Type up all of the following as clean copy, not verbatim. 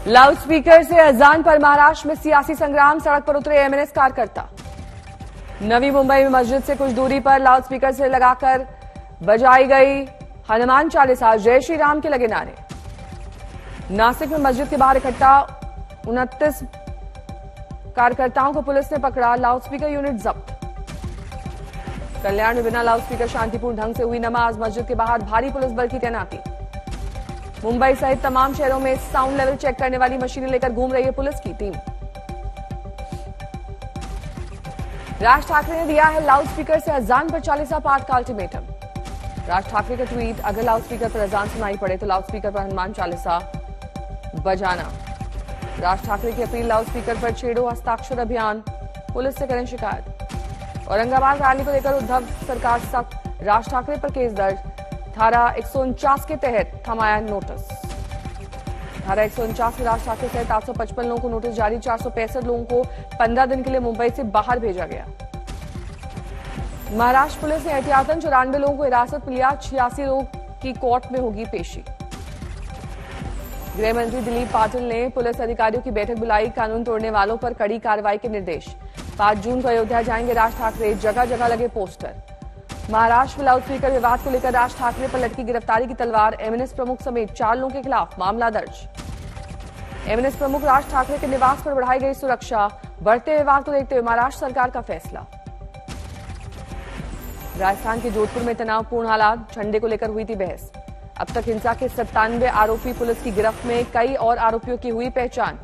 Loudspeaker से अजान पर महाराष्ट्र में सियासी संग्राम, सड़क पर उतरे एमएनएस कार्यकर्ता। नवी मुंबई में मस्जिद से कुछ दूरी पर लाउडस्पीकर से लगाकर बजाई गई हनुमान चालीसा, जय श्री राम के लगे नारे। नासिक में मस्जिद के बाहर इकट्ठा 29 कार्यकर्ताओं को पुलिस ने पकड़ा, लाउडस्पीकर यूनिट जब्त। कल्याण में बिना लाउडस्पीकर शांतिपूर्ण ढंग से हुई नमाज, मस्जिद के बाहर भारी पुलिस बल की तैनाती। मुंबई सहित तमाम शहरों में साउंड लेवल चेक करने वाली मशीनें लेकर घूम रही है पुलिस की टीम। राज ठाकरे ने दिया है लाउडस्पीकर से अजान पर चालीसा पाठ का अल्टीमेटम। राज ठाकरे का ट्वीट, अगर लाउडस्पीकर पर अजान सुनाई पड़े तो लाउडस्पीकर पर हनुमान चालीसा बजाना। राज ठाकरे की अपील, लाउडस्पीकर पर छेड़ो हस्ताक्षर अभियान, पुलिस से करें शिकायत। औरंगाबाद रैली को लेकर उद्धव सरकार सख्त, राज ठाकरे पर केस दर्ज। धारा 149 के तहत थमाया नोटिस। धारा 149 में राज ठाकरे सहित 855 लोगों को नोटिस जारी, 465 लोगों को 15 दिन के लिए मुंबई से बाहर भेजा गया। महाराष्ट्र पुलिस ने एहतियातन 94 लोगों को हिरासत में लिया, 86 लोगों की कोर्ट में होगी पेशी। गृह मंत्री दिलीप पाटिल ने पुलिस अधिकारियों की बैठक बुलाई, कानून तोड़ने वालों पर कड़ी कार्रवाई के निर्देश। 5 जून को अयोध्या जाएंगे राज ठाकरे, जगह जगह लगे पोस्टर। महाराष्ट्र में लाउडस्पीकर विवाद को लेकर राज ठाकरे पर लटकी गिरफ्तारी की तलवार, एमएनएस प्रमुख समेत 4 लोगों के खिलाफ मामला दर्ज। एमएनएस प्रमुख राज ठाकरे के निवास पर बढ़ाई गई सुरक्षा, बढ़ते विवाद को देखते हुए महाराष्ट्र सरकार का फैसला। राजस्थान के जोधपुर में तनावपूर्ण हालात, झंडे को लेकर हुई थी बहस। अब तक हिंसा के 97 आरोपी, पुलिस की गिरफ्त में कई और आरोपियों की हुई पहचान।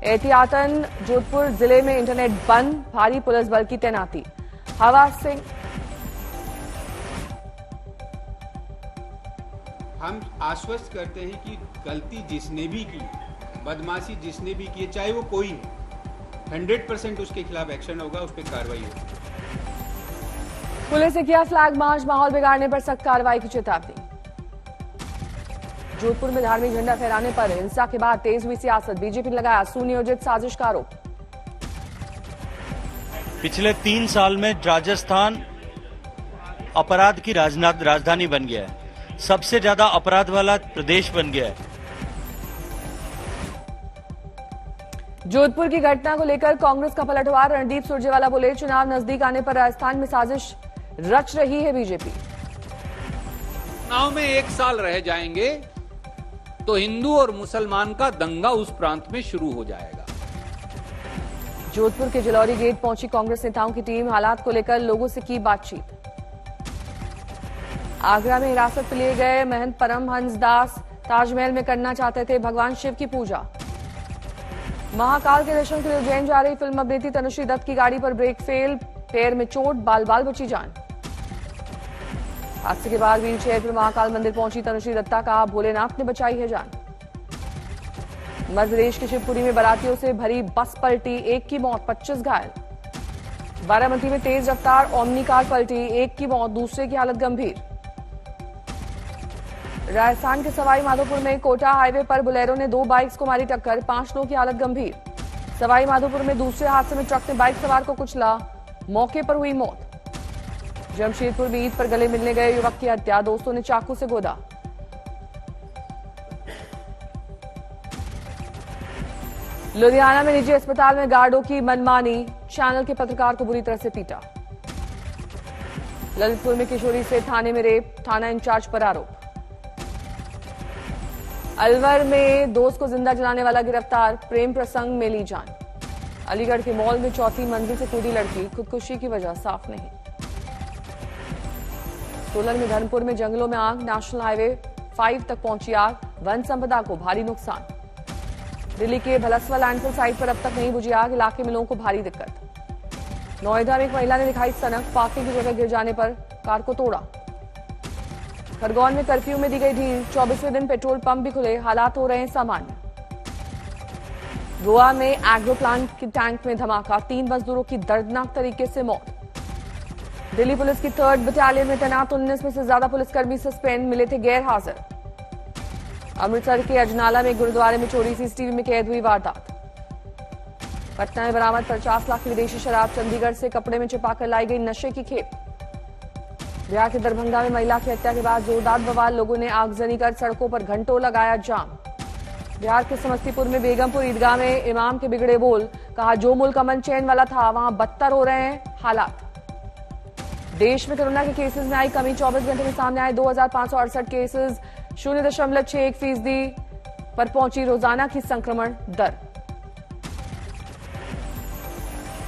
एहतियातन जोधपुर जिले में इंटरनेट बंद, भारी पुलिस बल की तैनाती। हवा सिंह, हम आश्वस्त करते हैं कि गलती जिसने भी की, बदमाशी जिसने भी की, चाहे वो कोई हो, 100% उसके खिलाफ एक्शन होगा, उस पर कार्रवाई होगी। पुलिस ने किया फ्लैग मार्च, माहौल बिगाड़ने पर सख्त कार्रवाई की चेतावनी। जोधपुर में धार्मिक झंडा फहराने पर हिंसा के बाद तेज हुई सियासत, बीजेपी ने लगाया सुनियोजित साजिश का आरोप। पिछले 3 साल में राजस्थान अपराध की राजधानी बन गया है, सबसे ज्यादा अपराध वाला प्रदेश बन गया है। जोधपुर की घटना को लेकर कांग्रेस का पलटवार, रणदीप सुरजेवाला बोले, चुनाव नजदीक आने पर राजस्थान में साजिश रच रही है बीजेपी। चुनाव में 1 साल रह जाएंगे तो हिंदू और मुसलमान का दंगा उस प्रांत में शुरू हो जाएगा। जोधपुर के जलौरी गेट पहुंची कांग्रेस नेताओं की टीम, हालात को लेकर लोगों से की बातचीत। आगरा में हिरासत में लिए गए महंत परमहंस दास ताजमहल में करना चाहते थे भगवान शिव की पूजा। महाकाल के दर्शन के लिए उज्जैन जा रही फिल्म अभिनेत्री तनुश्री दत्त की गाड़ी पर ब्रेक फेल, पैर में चोट, बाल बाल बची जान। हादसे के बाद व्हील चेयर पर महाकाल मंदिर पहुंची तनुश्री दत्ता, कहा भोलेनाथ ने बचाई है जान। मध्य प्रदेश के शिवपुरी में बारातियों से भरी बस पलटी, 1 की मौत, 25 घायल। बारामती में तेज रफ्तार ओमनी कार पलटी, 1 की मौत, दूसरे की हालत गंभीर। राजस्थान के सवाई माधोपुर में कोटा हाईवे पर बुलेरो ने 2 बाइक्स को मारी टक्कर, 5 लोगों की हालत गंभीर। सवाई माधोपुर में दूसरे हादसे में ट्रक ने बाइक सवार को कुचला, मौके पर हुई मौत। जमशेदपुर में ईद पर गले मिलने गए युवक की हत्या, दोस्तों ने चाकू से गोदा। लुधियाना में निजी अस्पताल में गार्डों की मनमानी, चैनल के पत्रकार को बुरी तरह से पीटा। ललितपुर में किशोरी से थाने में रेप, थाना इंचार्ज पर आरोप। अलवर में दोस्त को जिंदा जलाने वाला गिरफ्तार, प्रेम प्रसंग में ली जान। अलीगढ़ के मॉल में 4थी मंजिल से कूदी लड़की, खुदकुशी की वजह साफ नहीं। सोलन में धर्मपुर में जंगलों में आग, नेशनल हाईवे 5 तक पहुंची आग, वन संपदा को भारी नुकसान। दिल्ली के भलसवा लैंडफिल साइट पर अब तक नहीं बुझी आग, इलाके में लोगों को भारी दिक्कत। नोएडा में एक महिला ने दिखाई सनक, फाके की जगह गिर जाने पर कार को तोड़ा। खरगोन में कर्फ्यू में दी गई ढील, 24वें दिन पेट्रोल पंप भी खुले, हालात हो रहे हैं सामान्य। गोवा में एग्रो प्लांट के टैंक में धमाका, 3 मजदूरों की दर्दनाक तरीके से मौत। दिल्ली पुलिस की 3rd बटालियन में तैनात 19 में से ज्यादा पुलिसकर्मी सस्पेंड, मिले थे गैर हाजिर। अमृतसर के अजनाला में गुरुद्वारे में चोरी, सीसीटीवी में कैद हुई वारदात। पटना में बरामद 50 लाख की विदेशी शराब, चंडीगढ़ से कपड़े में छिपाकर लाई गई नशे की खेप। बिहार के दरभंगा में महिला की हत्या के बाद जोरदार बवाल, लोगों ने आगजनी कर सड़कों पर घंटों लगाया जाम। बिहार के समस्तीपुर में बेगमपुर ईदगाह में इमाम के बिगड़े बोल, कहा जो मुल्क अमन चैन वाला था वहां बदतर हो रहे हैं हालात। देश में कोरोना के केसेस में आई कमी, 24 घंटे में सामने आए 2568 केसेस, 0.61% पर पहुंची रोजाना की संक्रमण दर।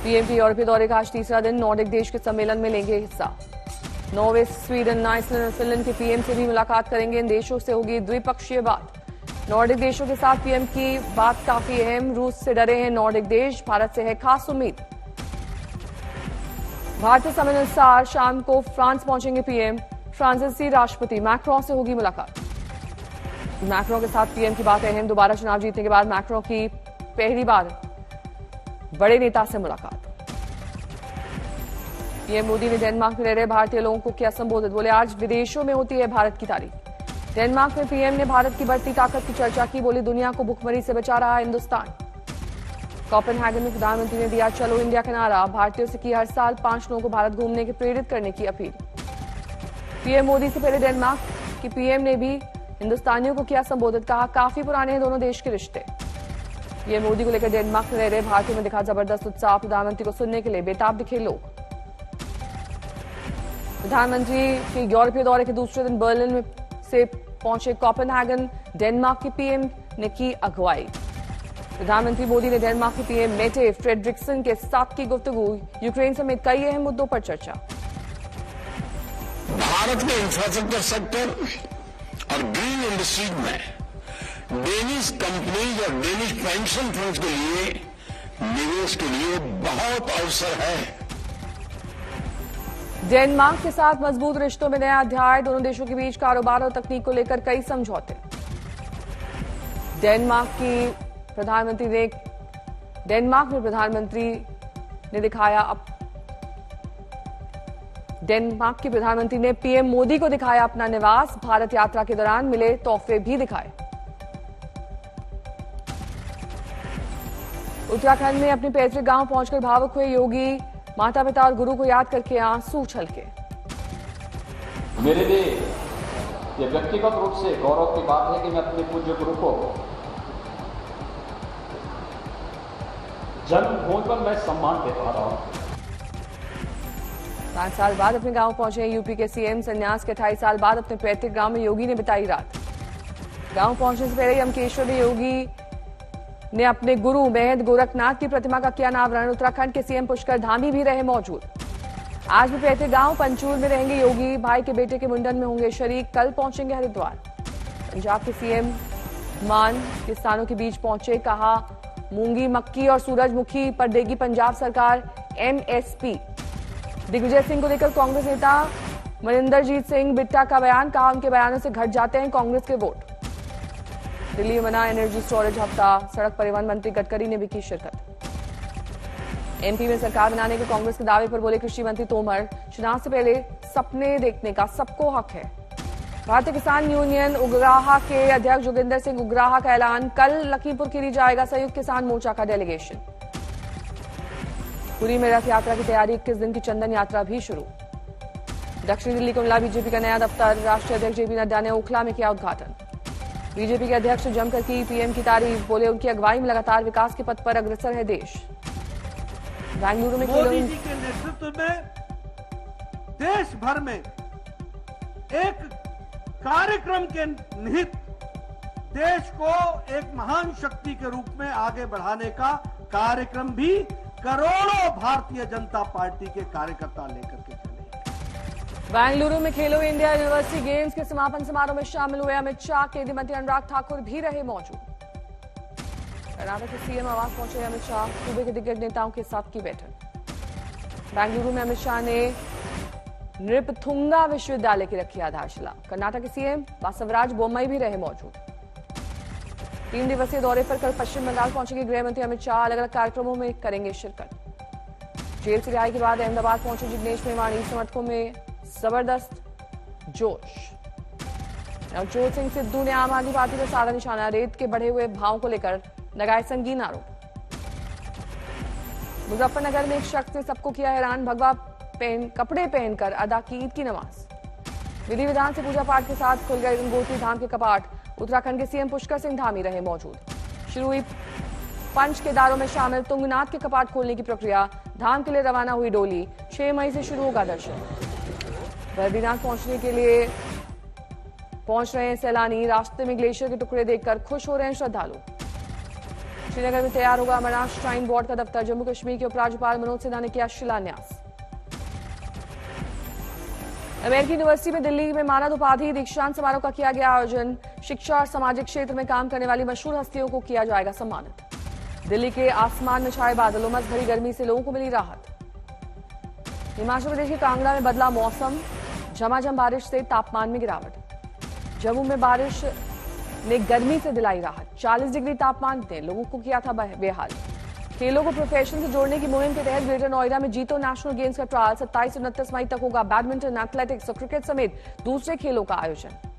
पीएम के यूरोपीय दौरे का आज तीसरा दिन, नॉर्डिक देश के सम्मेलन में लेंगे हिस्सा। नॉर्वे, स्वीडन, आइसलैंड और फिनलैंड के पीएम से भी मुलाकात करेंगे। इन देशों से होगी द्विपक्षीय बात। नॉर्डिक देशों के साथ पीएम की बात काफी अहम, रूस से डरे हैं नॉर्डिक देश, भारत से है खास उम्मीद। भारतीय समय अनुसार शाम को फ्रांस पहुंचेंगे पीएम, फ्रांसीसी राष्ट्रपति मैक्रों से होगी मुलाकात। मैक्रों के साथ पीएम की बात अहम, दोबारा चुनाव जीतने के बाद मैक्रों की पहली बार बड़े नेता से मुलाकात। पीएम मोदी ने डेनमार्क में रह रहे भारतीय लोगों को किया संबोधित, बोले आज विदेशों में होती है भारत की तारीफ। डेनमार्क में पीएम ने भारत की बढ़ती ताकत की चर्चा की, बोली दुनिया को भुखमरी से बचा रहा है हिंदुस्तान। कोपेनहेगन में प्रधानमंत्री ने दिया चलो इंडिया का नारा, भारतीयों से की हर साल 5 लोगों को भारत घूमने के प्रेरित करने की अपील। पीएम मोदी से पहले डेनमार्क के पीएम ने भी हिंदुस्तानियों को किया संबोधित, कहा काफी पुराने हैं दोनों देश के रिश्ते। पीएम मोदी को लेकर डेनमार्क में रह रहे भारतीयों में दिखा जबरदस्त उत्साह, प्रधानमंत्री को सुनने के लिए बेताब दिखे लोग। प्रधानमंत्री के यूरोपीय दौरे के दूसरे दिन बर्लिन में से पहुंचे कोपेनहेगन, डेनमार्क के पीएम ने की अगुवाई। प्रधानमंत्री मोदी ने डेनमार्क के पीएम मेटे फ्रेडरिक्सन के साथ की गुफ्तगू, यूक्रेन समेत कई अहम मुद्दों पर चर्चा। भारत के इंफ्रास्ट्रक्चर सेक्टर और ग्रीन इंडस्ट्रीज में डेनिश कंपनीज और डेनिश पेंशन फंड्स के लिए निवेश के लिए बहुत अवसर है। डेनमार्क के साथ मजबूत रिश्तों में नया अध्याय, दोनों देशों के बीच कारोबार और तकनीक को लेकर कई समझौते। डेनमार्क में प्रधानमंत्री ने पीएम मोदी को दिखाया अपना निवास, भारत यात्रा के दौरान मिले तोहफे भी दिखाए। उत्तराखंड में अपने पैतृक गांव पहुंचकर भावुक हुए योगी, माता पिता और गुरु को याद करके आंसू छलके। मेरे लिए ये व्यक्तिगत रूप से गौरव की बात है कि मैं अपने पूज्य गुरु को जन्मभूमि पर मैं सम्मान दे पा रहा हूं। 5 साल बाद अपने गांव पहुंचे यूपी के सीएम, संन्यास के 28 साल बाद अपने पैतृक गांव में योगी ने बिताई रात। गांव पहुंचने से पहले यमकेश्वर में योगी ने अपने गुरु महंत गोरखनाथ की प्रतिमा का किया अनावरण। उत्तराखंड के सीएम पुष्कर धामी भी रहे मौजूद। आज भी पैतृक गांव पंचूर में रहेंगे योगी, भाई के बेटे के मुंडन में होंगे शरीक, कल पहुंचेंगे हरिद्वार। पंजाब के सीएम मान किसानों के बीच पहुंचे, कहा मूंगी, मक्की और सूरजमुखी पर देगी पंजाब सरकार एमएसपी। दिग्विजय सिंह को लेकर कांग्रेस नेता मनिंदरजीत सिंह बिट्टा का बयान, कहा उनके बयानों से घट जाते हैं कांग्रेस के वोट। दिल्ली में मना एनर्जी स्टोरेज हफ्ता, सड़क परिवहन मंत्री गडकरी ने भी की शिरकत। एमपी में सरकार बनाने के कांग्रेस के दावे पर बोले कृषि मंत्री तोमर, चुनाव से पहले सपने देखने का सबको हक है। भारतीय किसान यूनियन उग्राहा के अध्यक्ष जोगिंदर सिंह उग्राहा का ऐलान, कल लखीमपुर खीरी जाएगा संयुक्त किसान मोर्चा का डेलीगेशन। पुरी में रथ यात्रा की तैयारी, 21 दिन की चंदन यात्रा भी शुरू। दक्षिणी दिल्ली को मिला बीजेपी का नया दफ्तर, राष्ट्रीय अध्यक्ष जेपी नड्डा ने ओखला में किया उद्घाटन। बीजेपी के अध्यक्ष जमकर की पीएम की तारीफ, बोले उनकी अगुवाई में लगातार विकास के पथ पर अग्रसर है देश। बेंगलुरु में मोदी जी के नेतृत्व में देश भर में एक कार्यक्रम के निहित देश को एक महान शक्ति के रूप में आगे बढ़ाने का कार्यक्रम भी करोड़ों भारतीय जनता पार्टी के कार्यकर्ता लेकर के चले। बेंगलुरु में खेलो इंडिया यूनिवर्सिटी गेम्स के समापन समारोह में शामिल हुए अमित शाह, केंद्रीय मंत्री अनुराग ठाकुर भी रहे मौजूद। कर्नाटक के सीएम आवास पहुंचे अमित शाह, सूबे के दिग्गज नेताओं के साथ की बैठक। बेंगलुरु में अमित शाह ने नृपथुंगा विश्वविद्यालय की रखी आधारशिला। कर्नाटक के सीएम बसवराज बोम्मई भी रहे मौजूद। 3 दिवसीय दौरे पर कल पश्चिम बंगाल पहुंचेंगे गृह मंत्री अमित शाह, अलग अलग कार्यक्रमों में करेंगे शिरकत। जेल से रिहाई के बाद अहमदाबाद पहुंचे जिग्नेश मेवाणी, समर्थकों में जबरदस्त जोश। नवजोत सिंह सिद्धू ने आम आदमी पार्टी पर साधा निशाना, रेत के बढ़े हुए भावों को लेकर लगाए संगीन आरोप। मुजफ्फरनगर में एक शख्स ने सबको किया हैरान, भगवा कपड़े पहनकर अदा की ईद की नमाज। विधि विधान से पूजा पाठ के साथ खुल गए गंगोत्री धाम के कपाट। उत्तराखंड के सीएम पुष्कर सिंह धामी रहे मौजूद। शुरू हुई पंच केदारों में शामिल तुंगनाथ के कपाट खोलने की प्रक्रिया। धाम के लिए रवाना हुई डोली। 6 मई से शुरू होगा दर्शन। बद्रीनाथ पहुंचने के लिए पहुंच रहे हैं सैलानी। रास्ते में ग्लेशियर के टुकड़े देखकर खुश हो रहे हैं श्रद्धालु। श्रीनगर में तैयार होगा अमरनाथ श्राइन बोर्ड का दफ्तर। जम्मू कश्मीर के उपराज्यपाल मनोज सिन्हा ने किया शिलान्यास। अमेरिकी यूनिवर्सिटी में दिल्ली में मानद उपाधि दीक्षांत समारोह का किया गया आयोजन। शिक्षा और सामाजिक क्षेत्र में काम करने वाली मशहूर हस्तियों को किया जाएगा सम्मानित। दिल्ली के आसमान में छाए बादल, उमस भरी गर्मी से लोगों को मिली राहत। हिमाचल प्रदेश के कांगड़ा में बदला मौसम। झमाझम बारिश से तापमान में गिरावट। जम्मू में बारिश ने गर्मी से दिलाई राहत। 40 डिग्री तापमान ने लोगों को किया था बेहाल। खेलों को प्रोफेशन से जोड़ने की मुहिम के तहत ग्रेटर नोएडा में जीतो नेशनल गेम्स का ट्रायल 27 से 29 मई तक होगा। बैडमिंटन, एथलेटिक्स और क्रिकेट समेत दूसरे खेलों का आयोजन।